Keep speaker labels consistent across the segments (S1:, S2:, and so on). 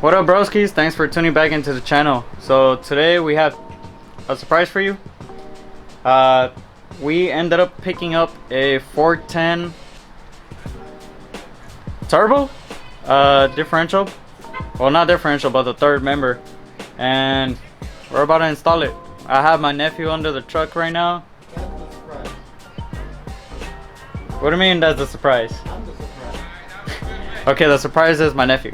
S1: What up, broskies? Thanks for tuning back into the channel. So today we have a surprise for you. We ended up picking up a 410 turbo differential. Well, not differential, but the third member, and we're about to install it. I have my nephew under the truck right now. What do you mean that's a surprise?
S2: I'm the surprise.
S1: Okay, the surprise is my nephew.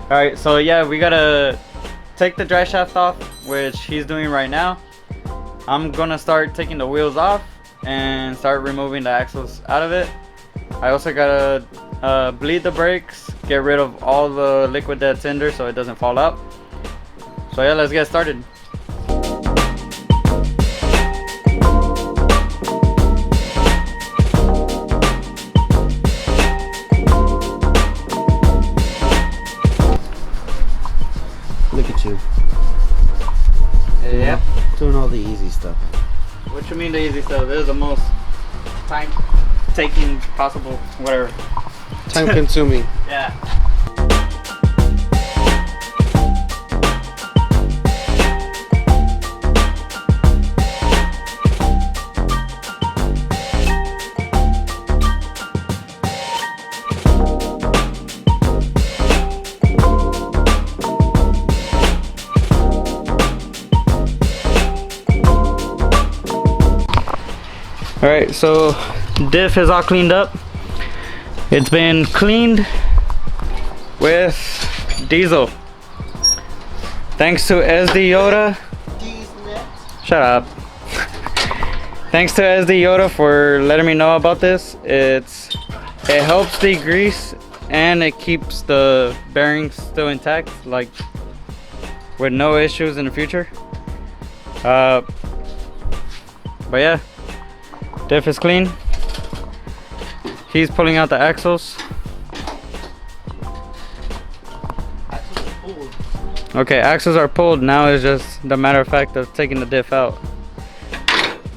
S1: Alright, so yeah, we gotta take the drive shaft off, which he's doing right now. I'm gonna start taking the wheels off and start removing the axles out of it. I also gotta bleed the brakes, get rid of all the liquid that's in there so it doesn't fall out. So yeah, let's get started.
S2: Look at you.
S1: Yeah.
S2: Doing all the easy stuff.
S1: What you mean the easy stuff? This is the most time taking possible, whatever.
S2: Time consuming.
S1: Yeah. Alright, so diff is all cleaned up. It's been cleaned with diesel. Thanks to SD Yoda. Shut up. Thanks to SD Yoda for letting me know about this. It helps degrease and it keeps the bearings still intact, like with no issues in the future. But yeah. Diff is clean. He's pulling out the axles. Okay, axles are pulled. Now it's just the matter of fact of taking the diff out.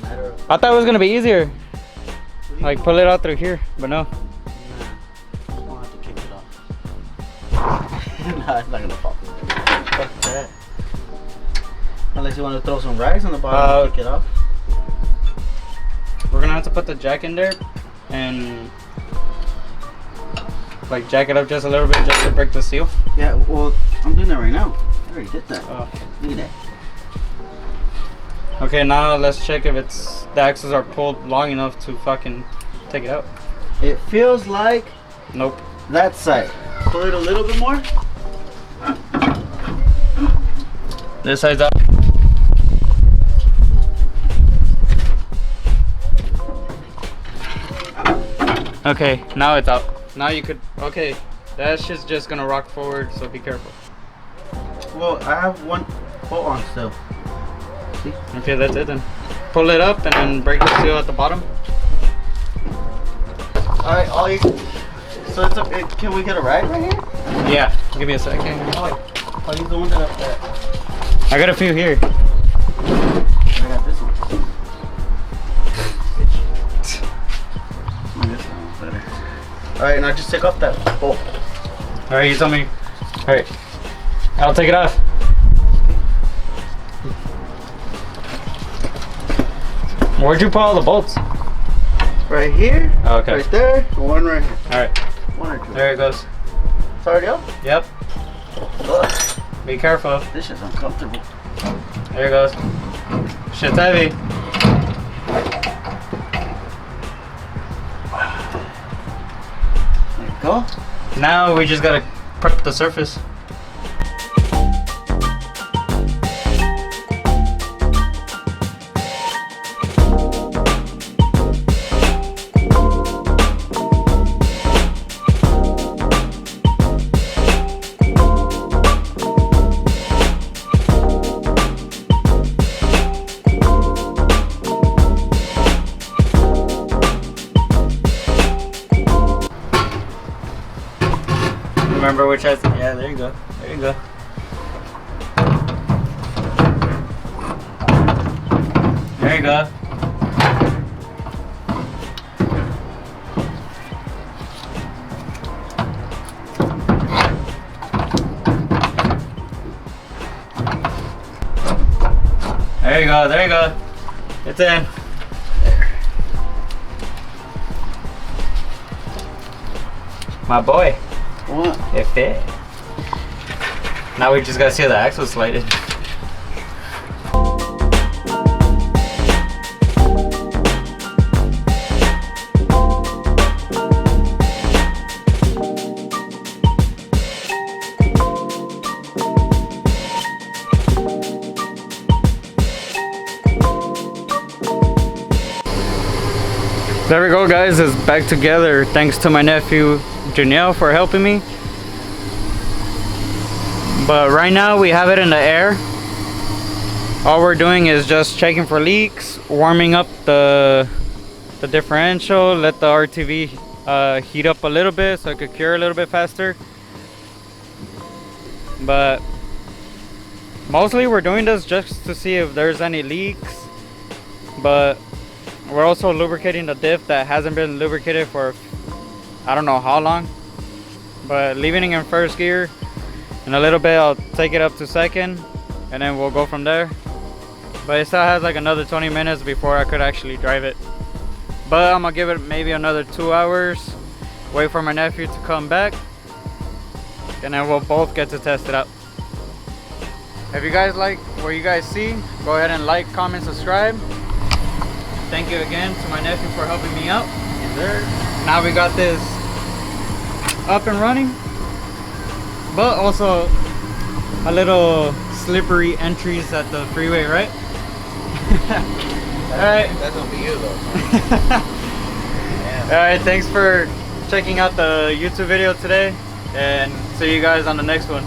S1: I thought it was gonna be easier. Like pull it out through here, but no.
S2: Nah, I'm gonna have to kick it off. Nah, it's not gonna pop. Fuck that. Unless you want to throw some rags on the bottom and kick it off.
S1: We're gonna have to put the jack in there and like jack it up just a little bit just to break the seal.
S2: Yeah, well, I'm doing that right now. I already did that.
S1: Oh.
S2: Look at that.
S1: Okay, now let's check if the axles are pulled long enough to fucking take it out.
S2: It feels like
S1: Nope.
S2: that side. Pull it a little bit more.
S1: This side's up. Okay, now it's out. Now you could, okay, that shit's just gonna rock forward, so be careful.
S2: Well, I have one bolt on still. See?
S1: Okay, that's it then. Pull it up and then break the seal at the bottom.
S2: Alright, so it's a, can we get a rag right here?
S1: Yeah, give me a second.
S2: Oh, he's the one that up there.
S1: I got a few here.
S2: I got this one. Alright, now just take off that bolt.
S1: Alright, you tell me. Alright, I'll take it off. Where'd you put all the bolts?
S2: Right here.
S1: Oh, okay.
S2: Right there. One right here.
S1: Alright,
S2: One or two.
S1: there it goes.
S2: It's already up?
S1: Yep,
S2: Ugh,
S1: be careful.
S2: this is uncomfortable.
S1: There it goes. Shit's heavy.
S2: There you go.
S1: Now we just gotta prep the surface. Remember which has, yeah, there you go. There you go. There you go. There you go, there you go. It's in. My boy.
S2: What?
S1: It fit. Now we just gotta see how the axle slated. There we go, guys. It's back together thanks to my nephew Janelle for helping me. But right now we have it in the air. All we're doing is just checking for leaks, warming up the differential, let the RTV heat up a little bit so it could cure a little bit faster. But mostly we're doing this just to see if there's any leaks. But we're also lubricating the diff that hasn't been lubricated for I don't know how long. But leaving it in first gear. In a little bit I'll take it up to second and then we'll go from there. But it still has like another 20 minutes before I could actually drive it. But I'm gonna give it maybe another 2 hours. Wait for my nephew to come back. And then we'll both get to test it out. If you guys like what you guys see, go ahead and like, comment, subscribe. Thank you again to my nephew for helping me out.
S2: Yes, sir.
S1: Now we got this up and running, but also a little slippery entries at the freeway, right? Alright.
S2: That's gonna be you though. Yeah.
S1: Alright, thanks for checking out the YouTube video today, and see you guys on the next one.